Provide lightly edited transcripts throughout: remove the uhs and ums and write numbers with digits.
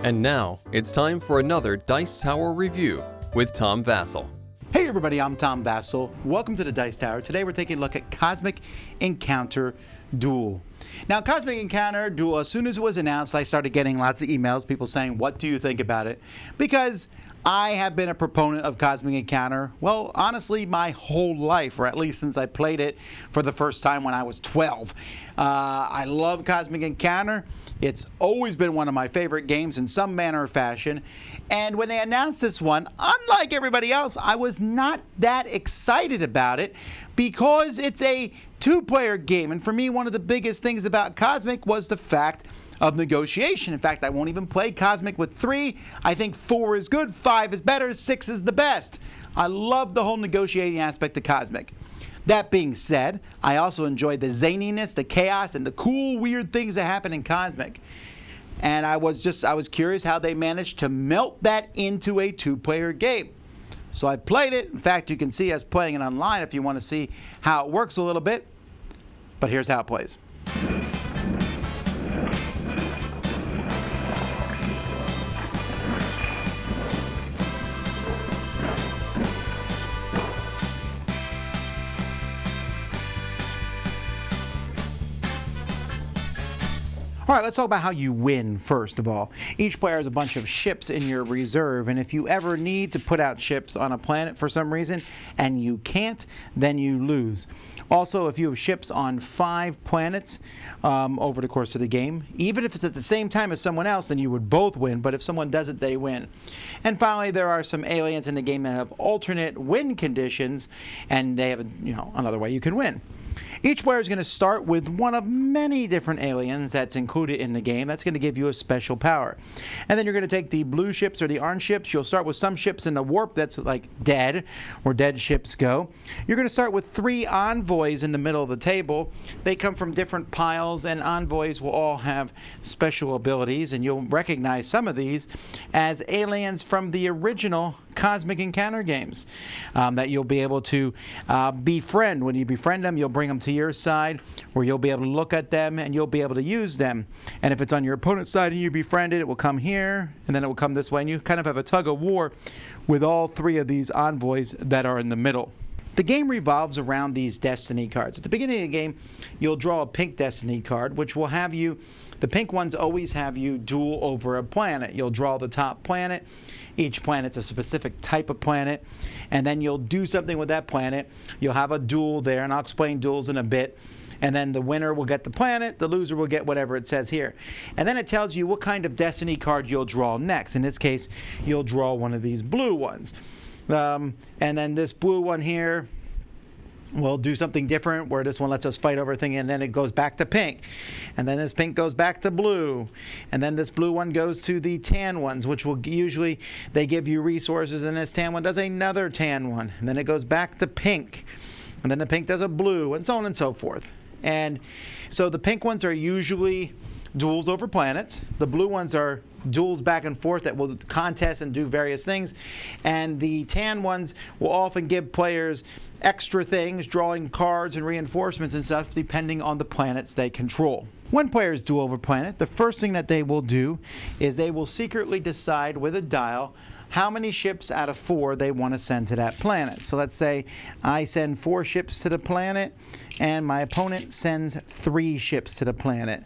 And now, it's time for another Dice Tower review with Tom Vasel. Hey everybody, I'm Tom Vasel. Welcome to the Dice Tower. Today we're taking a look at Cosmic Encounter Duel. Now, Cosmic Encounter Duel, as soon as it was announced, I started getting lots of emails, people saying, what do you think about it? Because I have been a proponent of Cosmic Encounter, well, honestly, my whole life, or at least since I played it for the first time when I was 12. I love Cosmic Encounter. It's always been one of my favorite games in some manner or fashion. And when they announced this one, unlike everybody else, I was not that excited about it because it's a two-player game. And for me, one of the biggest things about Cosmic was the fact of negotiation. In fact, I won't even play Cosmic with 3. I think 4 is good, 5 is better, 6 is the best. I love the whole negotiating aspect of Cosmic. That being said, I also enjoyed the zaniness, the chaos, and the cool, weird things that happen in Cosmic. And I was curious how they managed to melt that into a two-player game. So I played it. In fact, you can see us playing it online if you want to see how it works a little bit. But here's how it plays. All right, let's talk about how you win, first of all. Each player has a bunch of ships in your reserve, and if you ever need to put out ships on a planet for some reason, and you can't, then you lose. Also, if you have ships on 5 planets over the course of the game, even if it's at the same time as someone else, then you would both win, but if someone does it, they win. And finally, there are some aliens in the game that have alternate win conditions, and they have another way you can win. Each player is going to start with one of many different aliens that's included in the game. That's going to give you a special power. And then you're going to take the blue ships or the orange ships. You'll start with some ships in the warp that's like dead, where dead ships go. You're going to start with 3 envoys in the middle of the table. They come from different piles, and envoys will all have special abilities, and you'll recognize some of these as aliens from the original Cosmic Encounter games that you'll be able to befriend. When you befriend them, you'll bring them to your side where you'll be able to look at them and you'll be able to use them. And if it's on your opponent's side and you befriend it, it will come here and then it will come this way. And you kind of have a tug of war with all 3 of these envoys that are in the middle. The game revolves around these destiny cards. At the beginning of the game, you'll draw a pink destiny card, which will have you, the pink ones always have you duel over a planet. You'll draw the top planet. Each planet's a specific type of planet, and then you'll do something with that planet. You'll have a duel there, and I'll explain duels in a bit. And then the winner will get the planet, the loser will get whatever it says here. And then it tells you what kind of destiny card you'll draw next. In this case, you'll draw one of these blue ones. And then this blue one here will do something different, where this one lets us fight over a thing, and then it goes back to pink. And then this pink goes back to blue. And then this blue one goes to the tan ones, which will usually, they give you resources, and this tan one does another tan one. And then it goes back to pink. And then the pink does a blue, and so on and so forth. And so the pink ones are usually duels over planets. The blue ones are duels back and forth that will contest and do various things. And the tan ones will often give players extra things, drawing cards and reinforcements and stuff, depending on the planets they control. When players duel over planet, the first thing that they will do is they will secretly decide with a dial how many ships out of 4 they want to send to that planet. So let's say I send 4 ships to the planet and my opponent sends 3 ships to the planet.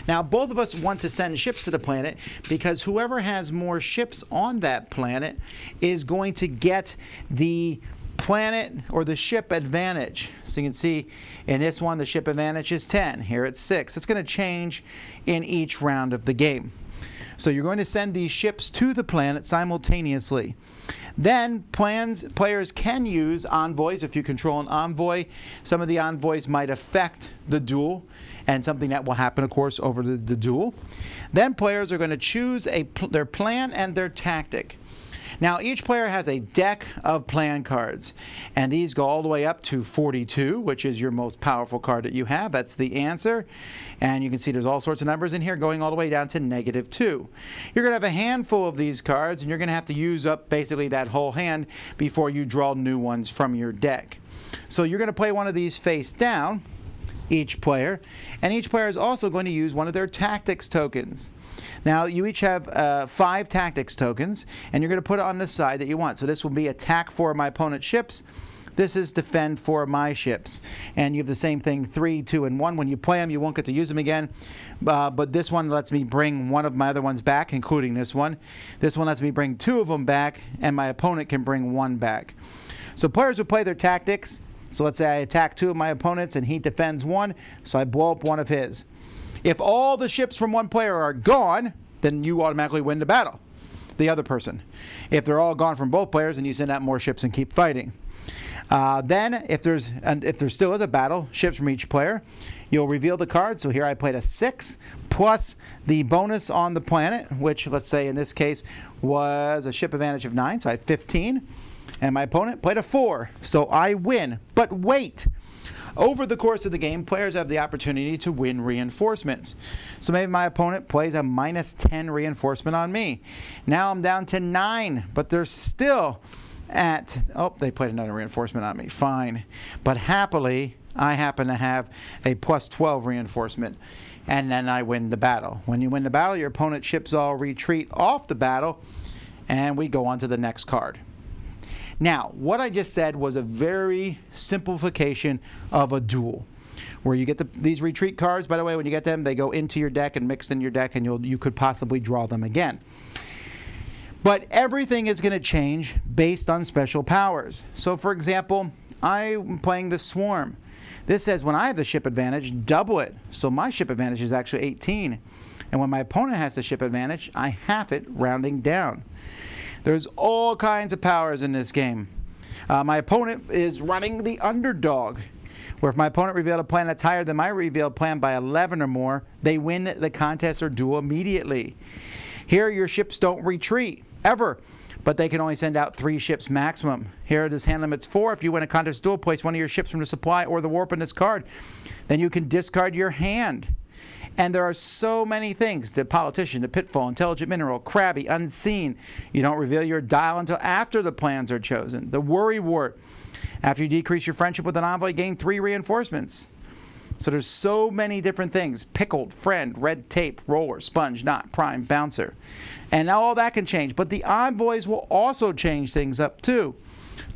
Now, both of us want to send ships to the planet because whoever has more ships on that planet is going to get the planet or the ship advantage. So you can see in this one the ship advantage is 10. Here it's 6. It's going to change in each round of the game. So you're going to send these ships to the planet simultaneously. Then players can use envoys. If you control an envoy, some of the envoys might affect the duel, and something that will happen, of course, over the duel. Then players are going to choose their plan and their tactic. Now, each player has a deck of plan cards, and these go all the way up to 42, which is your most powerful card that you have. That's the answer. And you can see there's all sorts of numbers in here going all the way down to -2. You're going to have a handful of these cards, and you're going to have to use up basically that whole hand before you draw new ones from your deck. So you're going to play one of these face down, each player, and each player is also going to use one of their tactics tokens. Now, you each have 5 tactics tokens, and you're going to put it on the side that you want. So this will be attack for my opponent's ships. This is defend for my ships. And you have the same thing, 3, 2, and 1. When you play them, you won't get to use them again. But this one lets me bring one of my other ones back, including this one. This one lets me bring 2 of them back, and my opponent can bring 1 back. So players will play their tactics. So let's say I attack 2 of my opponents, and he defends 1, so I blow up 1 of his. If all the ships from one player are gone, then you automatically win the battle, the other person. If they're all gone from both players, then you send out more ships and keep fighting. Then, if there still is a battle, ships from each player, you'll reveal the card. So here I played a 6 plus the bonus on the planet, which let's say in this case was a ship advantage of 9, so I have 15. And my opponent played a 4, so I win. But wait! Over the course of the game, players have the opportunity to win reinforcements. So maybe my opponent plays a -10 reinforcement on me. Now I'm down to 9, but they're still at, oh, they played another reinforcement on me. Fine. But happily, I happen to have a +12 reinforcement, and then I win the battle. When you win the battle, your opponent's ships all retreat off the battle, and we go on to the next card. Now, what I just said was a very simplification of a duel, where you get these retreat cards. By the way, when you get them, they go into your deck and mixed in your deck, and you could possibly draw them again. But everything is going to change based on special powers. So, for example, I'm playing the Swarm. This says when I have the ship advantage, double it. So my ship advantage is actually 18. And when my opponent has the ship advantage, I half it, rounding down. There's all kinds of powers in this game. My opponent is running the underdog, where if my opponent revealed a plan that's higher than my revealed plan by 11 or more, they win the contest or duel immediately. Here, your ships don't retreat, ever, but they can only send out 3 ships maximum. Here, this hand limit's 4. If you win a contest duel, place one of your ships from the supply or the warp in this card. Then you can discard your hand. And there are so many things. The Politician, the Pitfall, Intelligent Mineral, Crabby, Unseen. You don't reveal your dial until after the plans are chosen. The Worrywart. After you decrease your friendship with an envoy, gain 3 reinforcements. So there's so many different things. Pickled, Friend, Red Tape, Roller, Sponge, Knot, Prime, Bouncer. And all that can change. But the envoys will also change things up too.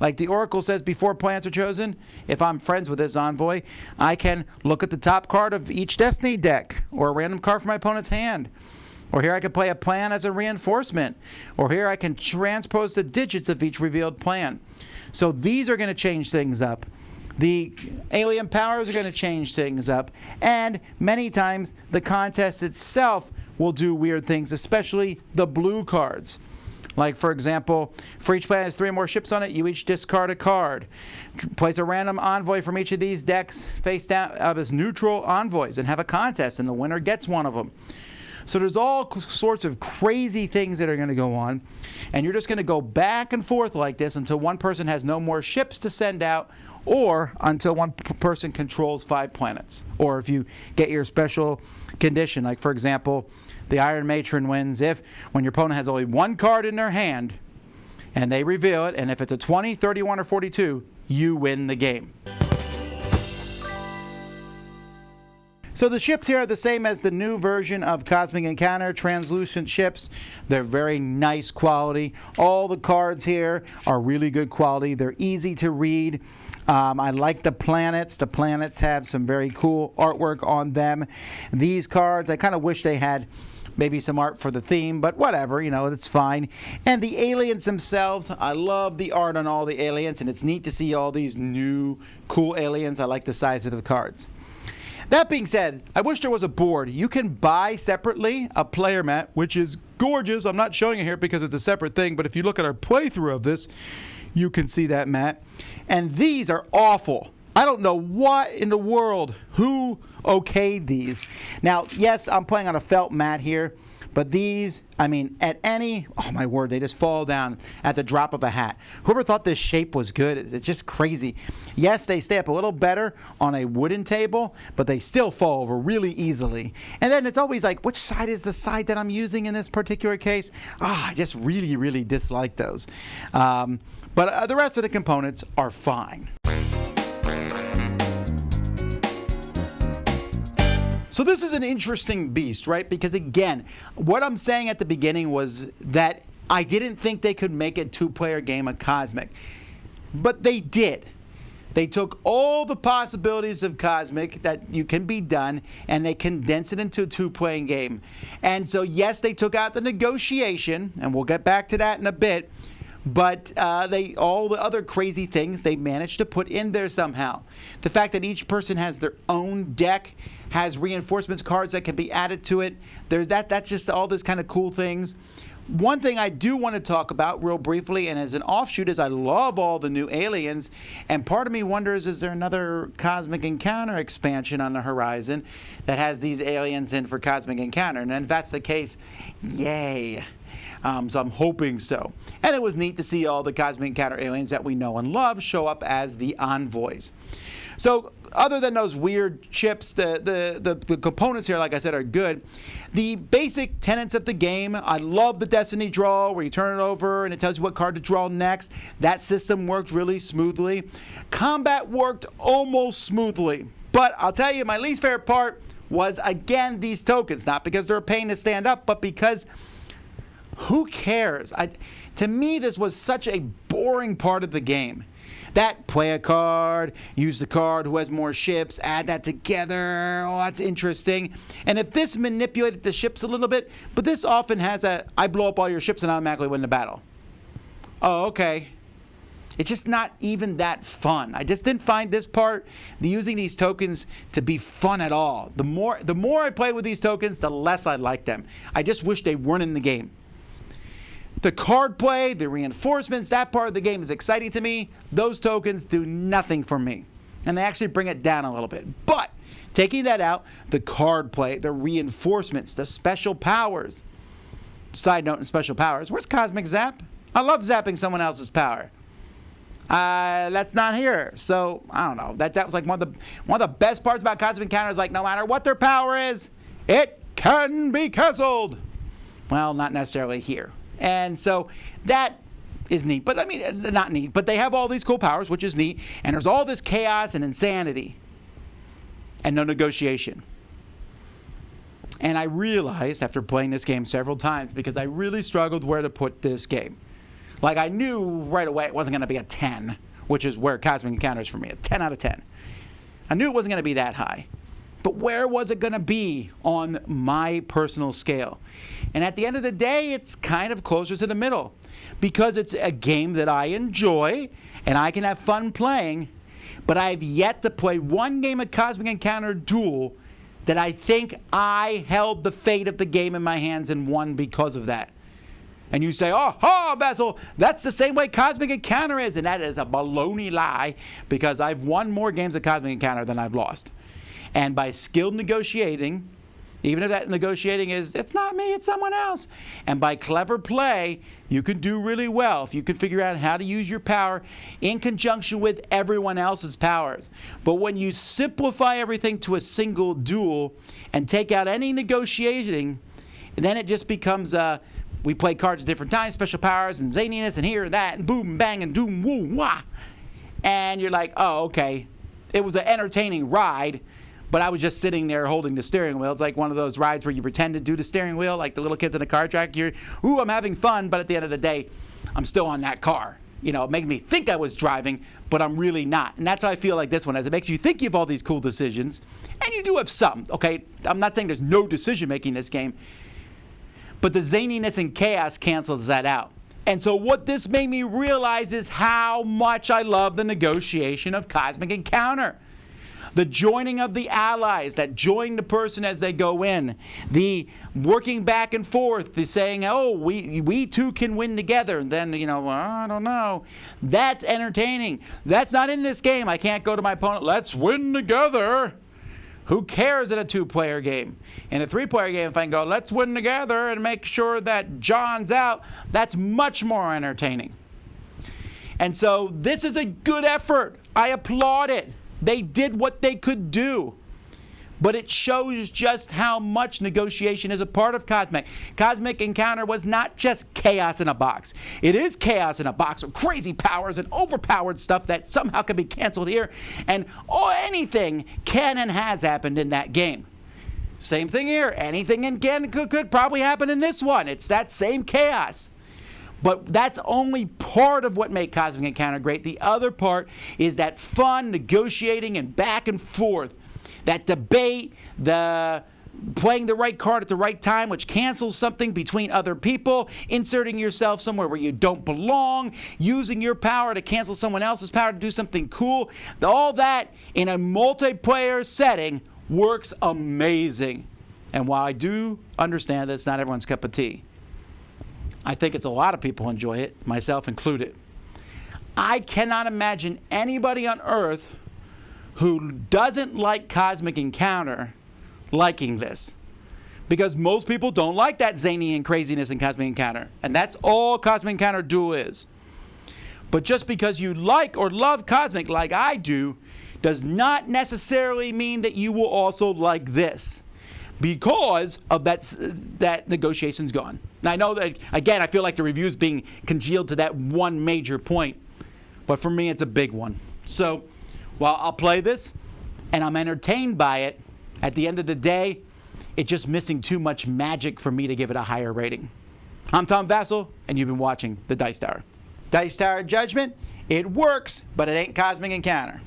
Like the Oracle says, before plans are chosen, if I'm friends with this envoy, I can look at the top card of each Destiny deck, or a random card from my opponent's hand. Or here I can play a plan as a reinforcement. Or here I can transpose the digits of each revealed plan. So these are going to change things up. The alien powers are going to change things up. And many times the contest itself will do weird things, especially the blue cards. Like, for example, for each planet has 3 or more ships on it, you each discard a card. Place a random envoy from each of these decks face down as neutral envoys and have a contest, and the winner gets one of them. So there's all sorts of crazy things that are going to go on, and you're just going to go back and forth like this until one person has no more ships to send out, or until one person controls 5 planets. Or if you get your special condition, like, for example, the Iron Matron wins when your opponent has only 1 card in their hand and they reveal it, and if it's a 20, 31, or 42, you win the game. So the ships here are the same as the new version of Cosmic Encounter, translucent ships. They're very nice quality. All the cards here are really good quality. They're easy to read. I like the planets. The planets have some very cool artwork on them. These cards, I kind of wish they had maybe some art for the theme, but whatever, it's fine. And the aliens themselves, I love the art on all the aliens, and it's neat to see all these new cool aliens. I like the size of the cards. That being said, I wish there was a board. You can buy separately a player mat, which is gorgeous. I'm not showing it here because it's a separate thing, but if you look at our playthrough of this, you can see that mat. And these are awful. I don't know what in the world, who okayed these. Now, yes, I'm playing on a felt mat here, but these, at any, oh my word, they just fall down at the drop of a hat. Whoever thought this shape was good, it's just crazy. Yes, they stay up a little better on a wooden table, but they still fall over really easily. And then it's always like, which side is the side that I'm using in this particular case? I just really, really dislike those. But the rest of the components are fine. So this is an interesting beast, right? Because again, what I'm saying at the beginning was that I didn't think they could make a two-player game of Cosmic. But they did. They took all the possibilities of Cosmic that you can be done, and they condensed it into a two-playing game. And so, yes, they took out the negotiation, and we'll get back to that in a bit. But all the other crazy things they managed to put in there somehow. The fact that each person has their own deck, has reinforcements cards that can be added to it. There's that's just all this kind of cool things. One thing I do want to talk about real briefly, and as an offshoot, is I love all the new aliens, and part of me wonders, is there another Cosmic Encounter expansion on the horizon that has these aliens in for Cosmic Encounter? And if that's the case, yay. So I'm hoping so. And it was neat to see all the Cosmic Encounter aliens that we know and love show up as the envoys. So other than those weird chips, the components here, like I said, are good. The basic tenets of the game, I love the Destiny draw where you turn it over and it tells you what card to draw next. That system worked really smoothly. Combat worked almost smoothly. But I'll tell you, my least favorite part was, again, these tokens. Not because they're a pain to stand up, but because who cares? To me, this was such a boring part of the game. That play a card, use the card who has more ships, add that together. Oh, that's interesting. And if this manipulated the ships a little bit, but this often has I blow up all your ships and automatically win the battle. Oh, okay. It's just not even that fun. I just didn't find this part, using these tokens, to be fun at all. The more I play with these tokens, the less I like them. I just wish they weren't in the game. The card play, the reinforcements, that part of the game is exciting to me. Those tokens do nothing for me. And they actually bring it down a little bit. But taking that out, the card play, the reinforcements, the special powers. Side note in special powers, where's Cosmic Zap? I love zapping someone else's power. That's not here. So, I don't know. That was like one of the best parts about Cosmic Encounter is, like, no matter what their power is, it can be canceled. Well, not necessarily here. And so that is neat, but I mean, not neat, but they have all these cool powers, which is neat, and there's all this chaos and insanity and no negotiation. And I realized after playing this game several times, because I really struggled where to put this game. Like, I knew right away it wasn't going to be a 10, which is where Cosmic Encounter is for me, a 10 out of 10. I knew it wasn't going to be that high. But where was it going to be on my personal scale? And at the end of the day, it's kind of closer to the middle, because it's a game that I enjoy and I can have fun playing, but I've yet to play one game of Cosmic Encounter Duel that I think I held the fate of the game in my hands and won because of that. And you say, oh, Vasel, that's the same way Cosmic Encounter is. And that is a baloney lie, because I've won more games of Cosmic Encounter than I've lost. And by skilled negotiating, even if that negotiating is, it's not me, it's someone else. And by clever play, you can do really well if you can figure out how to use your power in conjunction with everyone else's powers. But when you simplify everything to a single duel and take out any negotiating, then it just becomes, we play cards at different times, special powers and zaniness and here and that and boom, bang, and doom, woo, wah. And you're like, oh, okay. It was an entertaining ride, but I was just sitting there holding the steering wheel. It's like one of those rides where you pretend to do the steering wheel, like the little kids in the car track. You're, ooh, I'm having fun, but at the end of the day, I'm still on that car. You know, it makes me think I was driving, but I'm really not. And that's how I feel like this one is. It makes you think you have all these cool decisions, and you do have some, okay? I'm not saying there's no decision-making in this game, but the zaniness and chaos cancels that out. And so what this made me realize is how much I love the negotiation of Cosmic Encounter. The joining of the allies that join the person as they go in. The working back and forth. The saying, oh, we two can win together. And then, well, I don't know. That's entertaining. That's not in this game. I can't go to my opponent, let's win together. Who cares in a two-player game? In a three-player game, if I can go, let's win together and make sure that John's out, that's much more entertaining. And so this is a good effort. I applaud it. They did what they could do. But it shows just how much negotiation is a part of Cosmic. Cosmic Encounter was not just chaos in a box. It is chaos in a box with crazy powers and overpowered stuff that somehow can be canceled here. And anything can and has happened in that game. Same thing here. Anything again could probably happen in this one. It's that same chaos. But that's only part of what makes Cosmic Encounter great. The other part is that fun negotiating and back and forth. That debate, the playing the right card at the right time, which cancels something between other people, inserting yourself somewhere where you don't belong, using your power to cancel someone else's power to do something cool. All that in a multiplayer setting works amazing. And while I do understand that it's not everyone's cup of tea, I think it's a lot of people enjoy it, myself included. I cannot imagine anybody on Earth who doesn't like Cosmic Encounter liking this. Because most people don't like that zany and craziness in Cosmic Encounter. And that's all Cosmic Encounter Duel is. But just because you like or love Cosmic like I do, does not necessarily mean that you will also like this, because of that negotiation's gone. Now I know that, again, I feel like the review's being congealed to that one major point, but for me it's a big one. So while I'll play this and I'm entertained by it, at the end of the day, it's just missing too much magic for me to give it a higher rating. I'm Tom Vasel, and you've been watching the Dice Tower. Dice Tower Judgment, it works, but it ain't Cosmic Encounter.